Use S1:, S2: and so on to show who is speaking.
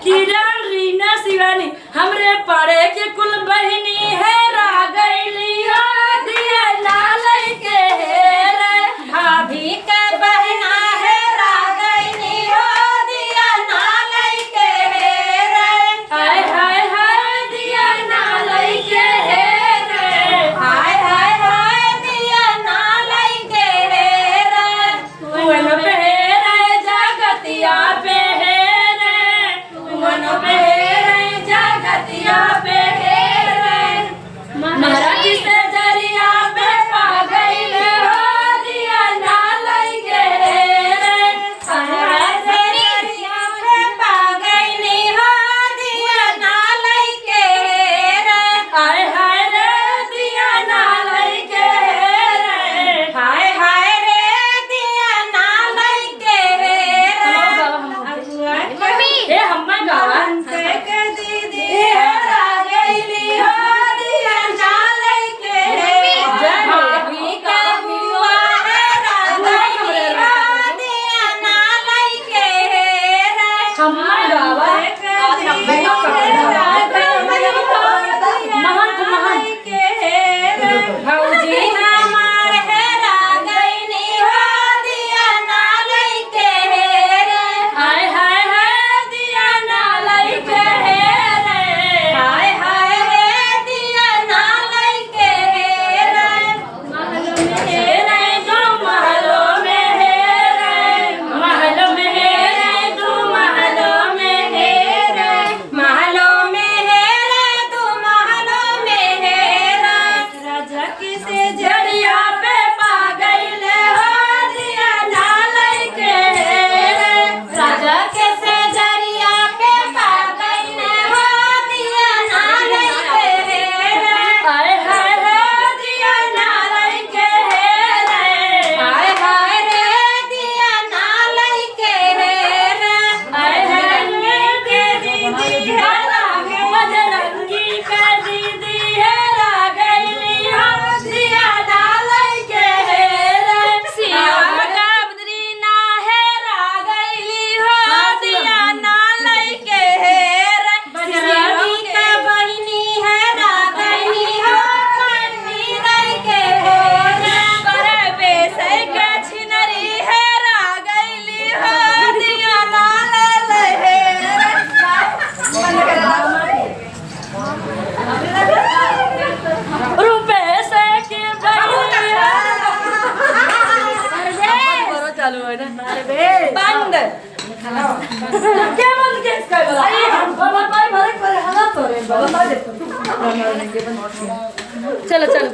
S1: किरण रीना शिवानी हमरे पड़े के कुल बहिनी है रागैली हो दिया नालई के रे भाभी के बहना है रागैली हो दिया नालई के रे हाय हाय हाय दिया नालई के रे हाय हाय हाय दिया नालई के रे वन पे रे जगतिया पे जगतिया पे महाराज से जरिया पे पा गई हो दिया नालई के रे महाराज से जरिया पे पा गई हो दिया नालई के रे हाय हाय रे दिया नालई के रे हाय हाय रे दिया नालई के रे मम्मी ए हम्मा गावा बंद क्या बंद केस कर अरे हम बाबा भाई भरे पर हालत हो रे बाबा चलो चलो